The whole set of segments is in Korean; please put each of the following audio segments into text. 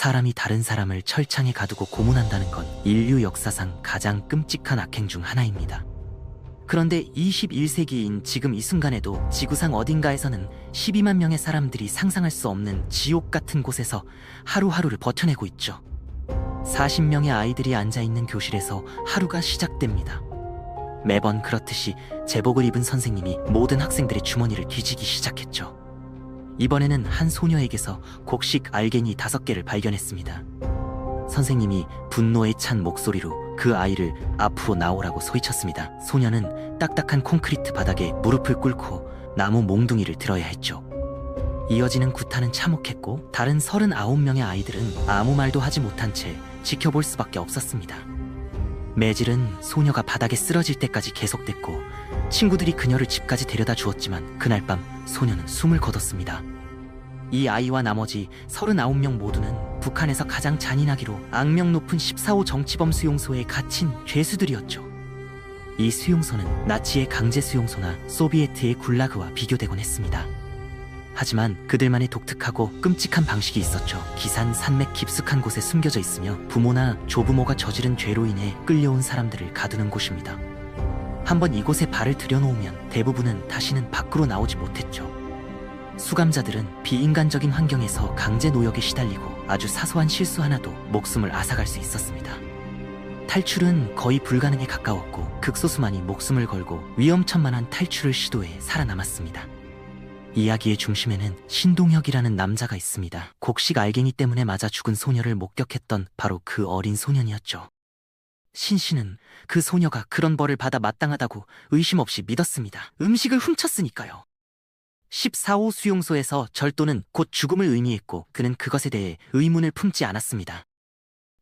사람이 다른 사람을 철창에 가두고 고문한다는 건 인류 역사상 가장 끔찍한 악행 중 하나입니다. 그런데 21세기인 지금 이 순간에도 지구상 어딘가에서는 12만 명의 사람들이 상상할 수 없는 지옥 같은 곳에서 하루하루를 버텨내고 있죠. 40명의 아이들이 앉아있는 교실에서 하루가 시작됩니다. 매번 그렇듯이 제복을 입은 선생님이 모든 학생들의 주머니를 뒤지기 시작했죠. 이번에는 한 소녀에게서 곡식 알갱이 5개를 발견했습니다. 선생님이 분노에 찬 목소리로 그 아이를 앞으로 나오라고 소리쳤습니다. 소녀는 딱딱한 콘크리트 바닥에 무릎을 꿇고 나무 몽둥이를 들어야 했죠. 이어지는 구타는 참혹했고 다른 39명의 아이들은 아무 말도 하지 못한 채 지켜볼 수밖에 없었습니다. 매질은 소녀가 바닥에 쓰러질 때까지 계속됐고 친구들이 그녀를 집까지 데려다 주었지만 그날 밤 소녀는 숨을 거뒀습니다. 이 아이와 나머지 39명 모두는 북한에서 가장 잔인하기로 악명 높은 14호 정치범 수용소에 갇힌 죄수들이었죠. 이 수용소는 나치의 강제 수용소나 소비에트의 굴라그와 비교되곤 했습니다. 하지만 그들만의 독특하고 끔찍한 방식이 있었죠. 기산 산맥 깊숙한 곳에 숨겨져 있으며 부모나 조부모가 저지른 죄로 인해 끌려온 사람들을 가두는 곳입니다. 한번 이곳에 발을 들여놓으면 대부분은 다시는 밖으로 나오지 못했죠. 수감자들은 비인간적인 환경에서 강제 노역에 시달리고 아주 사소한 실수 하나도 목숨을 앗아갈 수 있었습니다. 탈출은 거의 불가능에 가까웠고 극소수만이 목숨을 걸고 위험천만한 탈출을 시도해 살아남았습니다. 이야기의 중심에는 신동혁이라는 남자가 있습니다. 곡식 알갱이 때문에 맞아 죽은 소녀를 목격했던 바로 그 어린 소년이었죠. 신 씨는 그 소녀가 그런 벌을 받아 마땅하다고 의심 없이 믿었습니다. 음식을 훔쳤으니까요. 14호 수용소에서 절도는 곧 죽음을 의미했고 그는 그것에 대해 의문을 품지 않았습니다.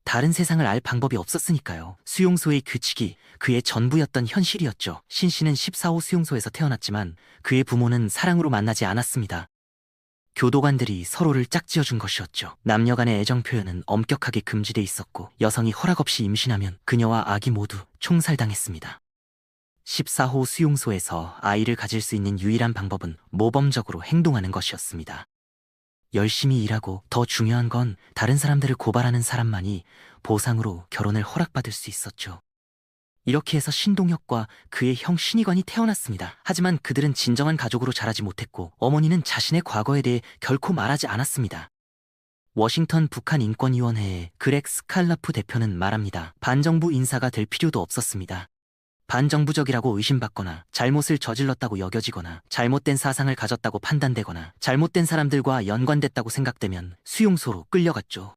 다른 세상을 알 방법이 없었으니까요. 수용소의 규칙이 그의 전부였던 현실이었죠. 신 씨는 14호 수용소에서 태어났지만 그의 부모는 사랑으로 만나지 않았습니다. 교도관들이 서로를 짝지어준 것이었죠. 남녀 간의 애정 표현은 엄격하게 금지돼 있었고 여성이 허락 없이 임신하면 그녀와 아기 모두 총살당했습니다. 14호 수용소에서 아이를 가질 수 있는 유일한 방법은 모범적으로 행동하는 것이었습니다. 열심히 일하고 더 중요한 건 다른 사람들을 고발하는 사람만이 보상으로 결혼을 허락받을 수 있었죠. 이렇게 해서 신동혁과 그의 형 신의관이 태어났습니다. 하지만 그들은 진정한 가족으로 자라지 못했고 어머니는 자신의 과거에 대해 결코 말하지 않았습니다. 워싱턴 북한인권위원회의 그렉 스칼라프 대표는 말합니다. 반정부 인사가 될 필요도 없었습니다. 반정부적이라고 의심받거나 잘못을 저질렀다고 여겨지거나 잘못된 사상을 가졌다고 판단되거나 잘못된 사람들과 연관됐다고 생각되면 수용소로 끌려갔죠.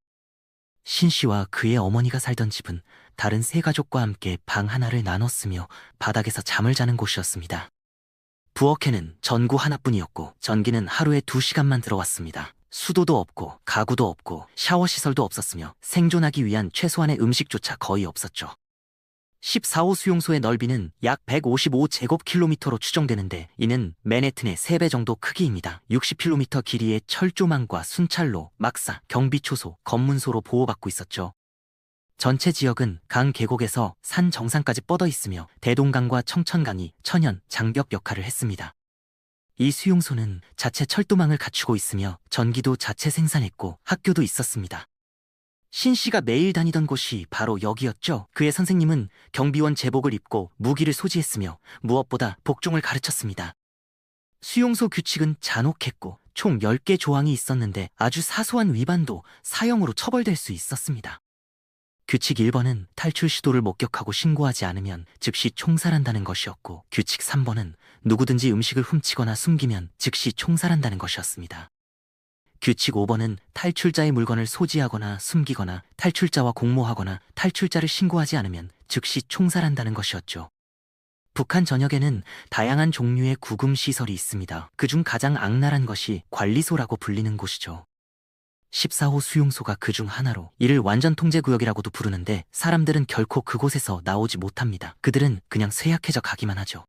신 씨와 그의 어머니가 살던 집은 다른 세 가족과 함께 방 하나를 나눠 쓰며 바닥에서 잠을 자는 곳이었습니다. 부엌에는 전구 하나뿐이었고 전기는 하루에 2시간만 들어왔습니다. 수도도 없고 가구도 없고 샤워 시설도 없었으며 생존하기 위한 최소한의 음식조차 거의 없었죠. 14호 수용소의 넓이는 약 155제곱킬로미터로 추정되는데 이는 맨해튼의 3배 정도 크기입니다. 60km 길이의 철조망과 순찰로, 막사, 경비초소, 검문소로 보호받고 있었죠. 전체 지역은 강 계곡에서 산 정상까지 뻗어 있으며 대동강과 청천강이 천연, 장벽 역할을 했습니다. 이 수용소는 자체 철도망을 갖추고 있으며 전기도 자체 생산했고 학교도 있었습니다. 신 씨가 매일 다니던 곳이 바로 여기였죠. 그의 선생님은 경비원 제복을 입고 무기를 소지했으며 무엇보다 복종을 가르쳤습니다. 수용소 규칙은 잔혹했고 총 10개 조항이 있었는데 아주 사소한 위반도 사형으로 처벌될 수 있었습니다. 규칙 1번은 탈출 시도를 목격하고 신고하지 않으면 즉시 총살한다는 것이었고 규칙 3번은 누구든지 음식을 훔치거나 숨기면 즉시 총살한다는 것이었습니다. 규칙 5번은 탈출자의 물건을 소지하거나 숨기거나 탈출자와 공모하거나 탈출자를 신고하지 않으면 즉시 총살한다는 것이었죠. 북한 전역에는 다양한 종류의 구금시설이 있습니다. 그중 가장 악랄한 것이 관리소라고 불리는 곳이죠. 14호 수용소가 그중 하나로 이를 완전통제구역이라고도 부르는데 사람들은 결코 그곳에서 나오지 못합니다. 그들은 그냥 쇠약해져 가기만 하죠.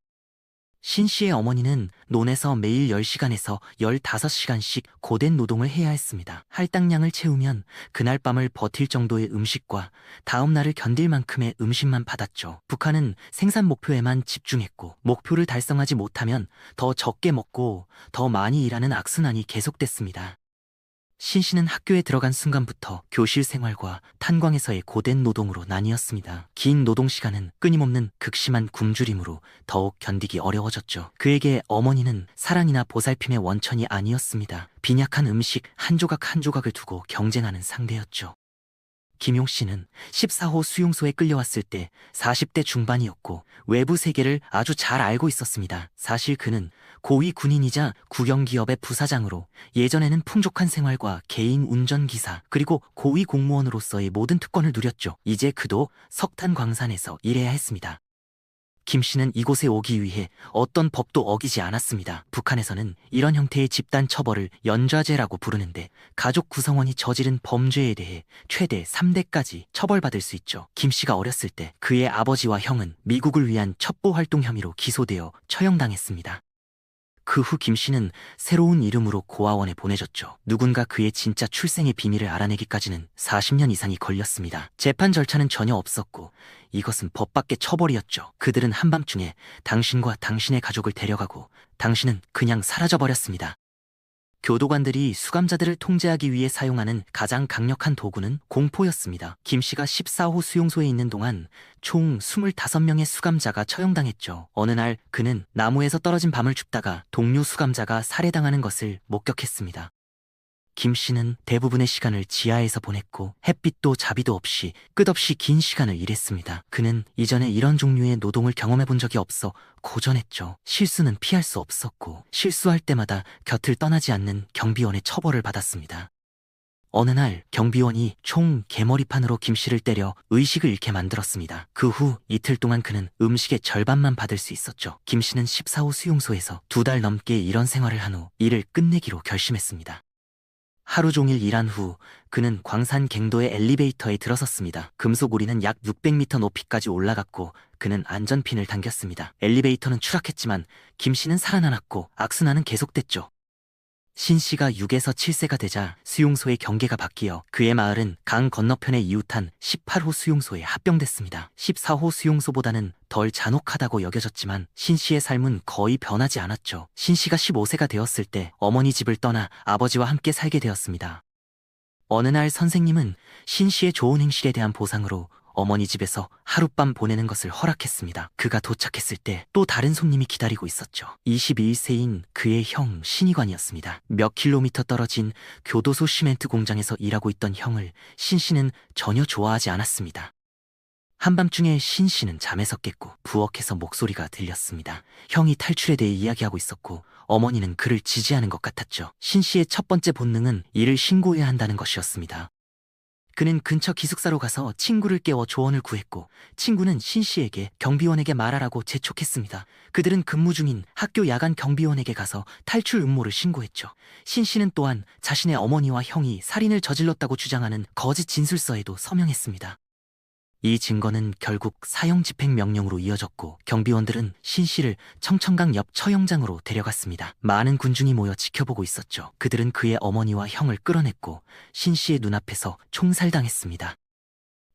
신 씨의 어머니는 논에서 매일 10시간에서 15시간씩 고된 노동을 해야 했습니다. 할당량을 채우면 그날 밤을 버틸 정도의 음식과 다음 날을 견딜 만큼의 음식만 받았죠. 북한은 생산 목표에만 집중했고 목표를 달성하지 못하면 더 적게 먹고 더 많이 일하는 악순환이 계속됐습니다. 신 씨는 학교에 들어간 순간부터 교실 생활과 탄광에서의 고된 노동으로 나뉘었습니다. 긴 노동 시간은 끊임없는 극심한 굶주림으로 더욱 견디기 어려워졌죠. 그에게 어머니는 사랑이나 보살핌의 원천이 아니었습니다. 빈약한 음식 한 조각 한 조각을 두고 경쟁하는 상대였죠. 김용 씨는 14호 수용소에 끌려왔을 때 40대 중반이었고 외부 세계를 아주 잘 알고 있었습니다. 사실 그는 고위 군인이자 국영기업의 부사장으로 예전에는 풍족한 생활과 개인 운전기사 그리고 고위 공무원으로서의 모든 특권을 누렸죠. 이제 그도 석탄 광산에서 일해야 했습니다. 김 씨는 이곳에 오기 위해 어떤 법도 어기지 않았습니다. 북한에서는 이런 형태의 집단 처벌을 연좌제라고 부르는데 가족 구성원이 저지른 범죄에 대해 최대 3대까지 처벌받을 수 있죠. 김 씨가 어렸을 때 그의 아버지와 형은 미국을 위한 첩보 활동 혐의로 기소되어 처형당했습니다. 그 후 김 씨는 새로운 이름으로 고아원에 보내졌죠. 누군가 그의 진짜 출생의 비밀을 알아내기까지는 40년 이상이 걸렸습니다. 재판 절차는 전혀 없었고 이것은 법 밖의 처벌이었죠. 그들은 한밤중에 당신과 당신의 가족을 데려가고 당신은 그냥 사라져버렸습니다. 교도관들이 수감자들을 통제하기 위해 사용하는 가장 강력한 도구는 공포였습니다. 김 씨가 14호 수용소에 있는 동안 총 25명의 수감자가 처형당했죠. 어느 날 그는 나무에서 떨어진 밤을 줍다가 동료 수감자가 살해당하는 것을 목격했습니다. 김 씨는 대부분의 시간을 지하에서 보냈고 햇빛도 자비도 없이 끝없이 긴 시간을 일했습니다. 그는 이전에 이런 종류의 노동을 경험해 본 적이 없어 고전했죠. 실수는 피할 수 없었고 실수할 때마다 곁을 떠나지 않는 경비원의 처벌을 받았습니다. 어느 날 경비원이 총 개머리판으로 김 씨를 때려 의식을 잃게 만들었습니다. 그 후 이틀 동안 그는 음식의 절반만 받을 수 있었죠. 김 씨는 14호 수용소에서 2달 넘게 이런 생활을 한 후 일을 끝내기로 결심했습니다. 하루 종일 일한 후 그는 광산 갱도의 엘리베이터에 들어섰습니다. 금속 우리는 약 600m 높이까지 올라갔고 그는 안전핀을 당겼습니다. 엘리베이터는 추락했지만 김 씨는 살아남았고 악순환은 계속됐죠. 신 씨가 6에서 7세가 되자 수용소의 경계가 바뀌어 그의 마을은 강 건너편에 이웃한 18호 수용소에 합병됐습니다. 14호 수용소보다는 덜 잔혹하다고 여겨졌지만 신 씨의 삶은 거의 변하지 않았죠. 신 씨가 15세가 되었을 때 어머니 집을 떠나 아버지와 함께 살게 되었습니다. 어느 날 선생님은 신 씨의 좋은 행실에 대한 보상으로 어머니 집에서 하룻밤 보내는 것을 허락했습니다. 그가 도착했을 때 또 다른 손님이 기다리고 있었죠. 21세인 그의 형 신의관이었습니다. 몇 킬로미터 떨어진 교도소 시멘트 공장에서 일하고 있던 형을 신 씨는 전혀 좋아하지 않았습니다. 한밤중에 신 씨는 잠에서 깼고 부엌에서 목소리가 들렸습니다. 형이 탈출에 대해 이야기하고 있었고 어머니는 그를 지지하는 것 같았죠. 신 씨의 첫 번째 본능은 이를 신고해야 한다는 것이었습니다. 그는 근처 기숙사로 가서 친구를 깨워 조언을 구했고 친구는 신 씨에게 경비원에게 말하라고 재촉했습니다. 그들은 근무 중인 학교 야간 경비원에게 가서 탈출 음모를 신고했죠. 신 씨는 또한 자신의 어머니와 형이 살인을 저질렀다고 주장하는 거짓 진술서에도 서명했습니다. 이 증거는 결국 사형 집행 명령으로 이어졌고 경비원들은 신 씨를 청천강 옆 처형장으로 데려갔습니다. 많은 군중이 모여 지켜보고 있었죠. 그들은 그의 어머니와 형을 끌어냈고 신 씨의 눈앞에서 총살당했습니다.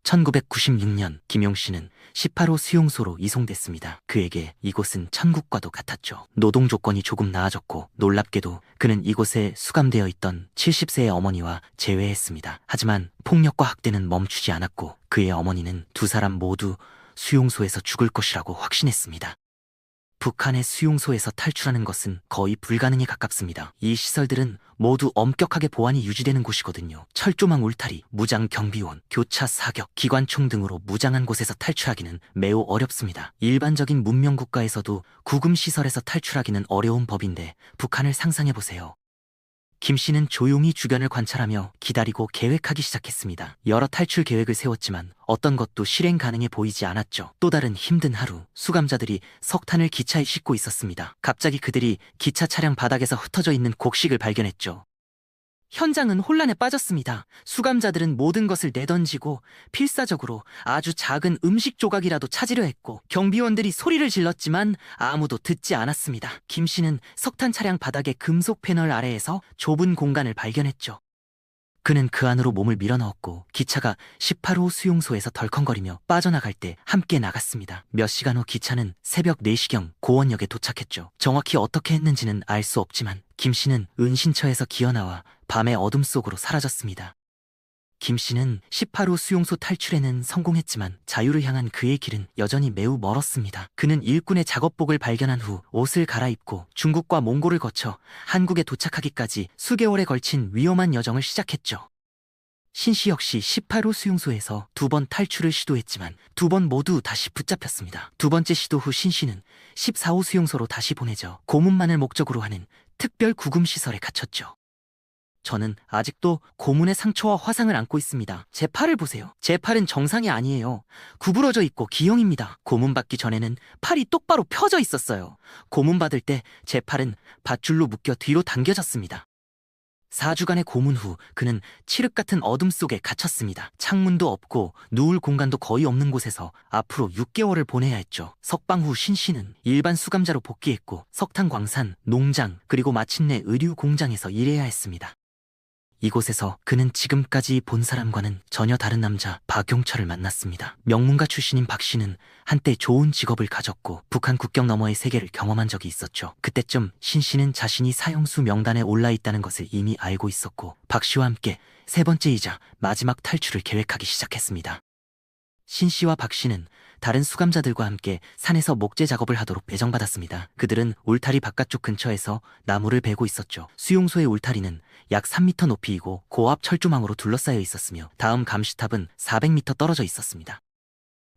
1996년 김용 씨는 18호 수용소로 이송됐습니다. 그에게 이곳은 천국과도 같았죠. 노동 조건이 조금 나아졌고 놀랍게도 그는 이곳에 수감되어 있던 70세의 어머니와 재회했습니다. 하지만 폭력과 학대는 멈추지 않았고 그의 어머니는 두 사람 모두 수용소에서 죽을 것이라고 확신했습니다. 북한의 수용소에서 탈출하는 것은 거의 불가능에 가깝습니다. 이 시설들은 모두 엄격하게 보안이 유지되는 곳이거든요. 철조망 울타리, 무장 경비원, 교차 사격, 기관총 등으로 무장한 곳에서 탈출하기는 매우 어렵습니다. 일반적인 문명 국가에서도 구금 시설에서 탈출하기는 어려운 법인데 북한을 상상해보세요. 김 씨는 조용히 주변을 관찰하며 기다리고 계획하기 시작했습니다. 여러 탈출 계획을 세웠지만 어떤 것도 실행 가능해 보이지 않았죠. 또 다른 힘든 하루, 수감자들이 석탄을 기차에 싣고 있었습니다. 갑자기 그들이 기차 차량 바닥에서 흩어져 있는 곡식을 발견했죠. 현장은 혼란에 빠졌습니다. 수감자들은 모든 것을 내던지고 필사적으로 아주 작은 음식 조각이라도 찾으려 했고 경비원들이 소리를 질렀지만 아무도 듣지 않았습니다. 김 씨는 석탄 차량 바닥의 금속 패널 아래에서 좁은 공간을 발견했죠. 그는 그 안으로 몸을 밀어넣었고 기차가 18호 수용소에서 덜컹거리며 빠져나갈 때 함께 나갔습니다. 몇 시간 후 기차는 새벽 4시경 고원역에 도착했죠. 정확히 어떻게 했는지는 알 수 없지만 김 씨는 은신처에서 기어나와 밤의 어둠 속으로 사라졌습니다. 김 씨는 18호 수용소 탈출에는 성공했지만 자유를 향한 그의 길은 여전히 매우 멀었습니다. 그는 일꾼의 작업복을 발견한 후 옷을 갈아입고 중국과 몽골을 거쳐 한국에 도착하기까지 수개월에 걸친 위험한 여정을 시작했죠. 신 씨 역시 18호 수용소에서 2번 탈출을 시도했지만 2번 모두 다시 붙잡혔습니다. 2번째 시도 후 신 씨는 14호 수용소로 다시 보내져 고문만을 목적으로 하는 특별 구금시설에 갇혔죠. 저는 아직도 고문의 상처와 화상을 안고 있습니다. 제 팔을 보세요. 제 팔은 정상이 아니에요. 구부러져 있고 기형입니다. 고문받기 전에는 팔이 똑바로 펴져 있었어요. 고문받을 때 제 팔은 밧줄로 묶여 뒤로 당겨졌습니다. 4주간의 고문 후 그는 칠흑 같은 어둠 속에 갇혔습니다. 창문도 없고 누울 공간도 거의 없는 곳에서 앞으로 6개월을 보내야 했죠. 석방 후 신 씨는 일반 수감자로 복귀했고 석탄 광산, 농장, 그리고 마침내 의류 공장에서 일해야 했습니다. 이곳에서 그는 지금까지 본 사람과는 전혀 다른 남자 박용철을 만났습니다. 명문가 출신인 박 씨는 한때 좋은 직업을 가졌고 북한 국경 너머의 세계를 경험한 적이 있었죠. 그때쯤 신 씨는 자신이 사형수 명단에 올라 있다는 것을 이미 알고 있었고 박 씨와 함께 세 번째이자 마지막 탈출을 계획하기 시작했습니다. 신 씨와 박 씨는 다른 수감자들과 함께 산에서 목재 작업을 하도록 배정받았습니다. 그들은 울타리 바깥쪽 근처에서 나무를 베고 있었죠. 수용소의 울타리는 약 3m 높이이고 고압 철조망으로 둘러싸여 있었으며 다음 감시탑은 400m 떨어져 있었습니다.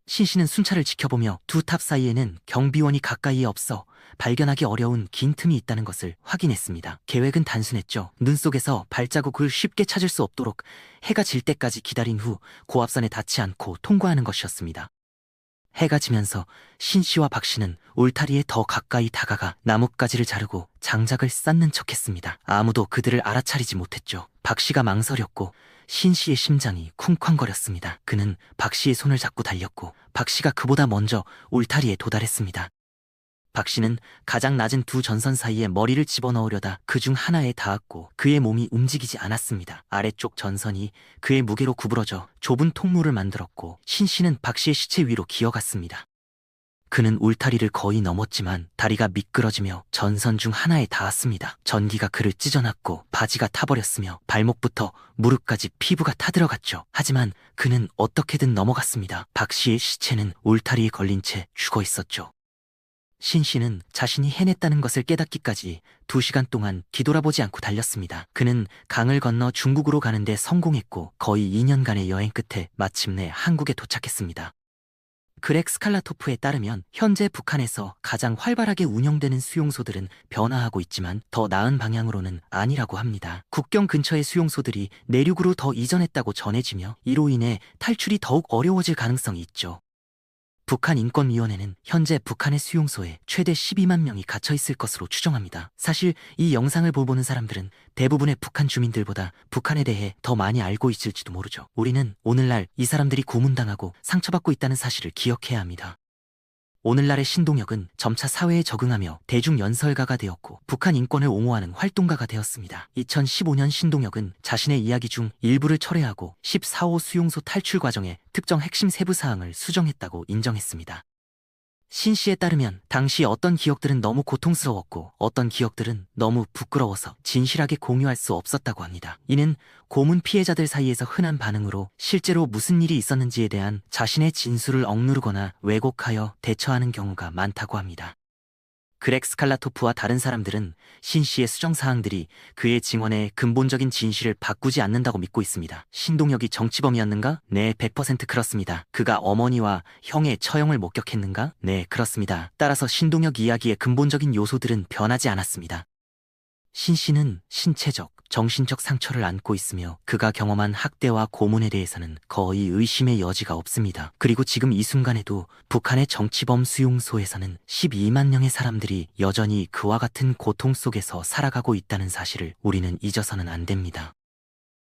신 씨는 순찰을 지켜보며 두 탑 사이에는 경비원이 가까이에 없어 발견하기 어려운 긴 틈이 있다는 것을 확인했습니다. 계획은 단순했죠. 눈 속에서 발자국을 쉽게 찾을 수 없도록 해가 질 때까지 기다린 후 고압선에 닿지 않고 통과하는 것이었습니다. 해가 지면서 신 씨와 박 씨는 울타리에 더 가까이 다가가 나뭇가지를 자르고 장작을 쌓는 척했습니다. 아무도 그들을 알아차리지 못했죠. 박 씨가 망설였고 신 씨의 심장이 쿵쾅거렸습니다. 그는 박 씨의 손을 잡고 달렸고 박 씨가 그보다 먼저 울타리에 도달했습니다. 박 씨는 가장 낮은 두 전선 사이에 머리를 집어넣으려다 그중 하나에 닿았고 그의 몸이 움직이지 않았습니다. 아래쪽 전선이 그의 무게로 구부러져 좁은 통로를 만들었고 신 씨는 박 씨의 시체 위로 기어갔습니다. 그는 울타리를 거의 넘었지만 다리가 미끄러지며 전선 중 하나에 닿았습니다. 전기가 그를 찢어놨고 바지가 타버렸으며 발목부터 무릎까지 피부가 타들어갔죠. 하지만 그는 어떻게든 넘어갔습니다. 박 씨의 시체는 울타리에 걸린 채 죽어 있었죠. 신 씨는 자신이 해냈다는 것을 깨닫기까지 2시간 동안 뒤돌아보지 않고 달렸습니다. 그는 강을 건너 중국으로 가는데 성공했고 거의 2년간의 여행 끝에 마침내 한국에 도착했습니다. 그렉 스칼라토프에 따르면 현재 북한에서 가장 활발하게 운영되는 수용소들은 변화하고 있지만 더 나은 방향으로는 아니라고 합니다. 국경 근처의 수용소들이 내륙으로 더 이전했다고 전해지며 이로 인해 탈출이 더욱 어려워질 가능성이 있죠. 북한인권위원회는 현재 북한의 수용소에 최대 12만 명이 갇혀있을 것으로 추정합니다. 사실 이 영상을 보는 사람들은 대부분의 북한 주민들보다 북한에 대해 더 많이 알고 있을지도 모르죠. 우리는 오늘날 이 사람들이 고문당하고 상처받고 있다는 사실을 기억해야 합니다. 오늘날의 신동혁은 점차 사회에 적응하며 대중연설가가 되었고 북한 인권을 옹호하는 활동가가 되었습니다. 2015년 신동혁은 자신의 이야기 중 일부를 철회하고 14호 수용소 탈출 과정의 특정 핵심 세부 사항을 수정했다고 인정했습니다. 신 씨에 따르면 당시 어떤 기억들은 너무 고통스러웠고 어떤 기억들은 너무 부끄러워서 진실하게 공유할 수 없었다고 합니다. 이는 고문 피해자들 사이에서 흔한 반응으로 실제로 무슨 일이 있었는지에 대한 자신의 진술을 억누르거나 왜곡하여 대처하는 경우가 많다고 합니다. 그렉 스칼라토프와 다른 사람들은 신 씨의 수정사항들이 그의 증언의 근본적인 진실을 바꾸지 않는다고 믿고 있습니다. 신동혁이 정치범이었는가? 네, 100% 그렇습니다. 그가 어머니와 형의 처형을 목격했는가? 네, 그렇습니다. 따라서 신동혁 이야기의 근본적인 요소들은 변하지 않았습니다. 신 씨는 신체적, 정신적 상처를 안고 있으며 그가 경험한 학대와 고문에 대해서는 거의 의심의 여지가 없습니다. 그리고 지금 이 순간에도 북한의 정치범 수용소에서는 12만 명의 사람들이 여전히 그와 같은 고통 속에서 살아가고 있다는 사실을 우리는 잊어서는 안 됩니다.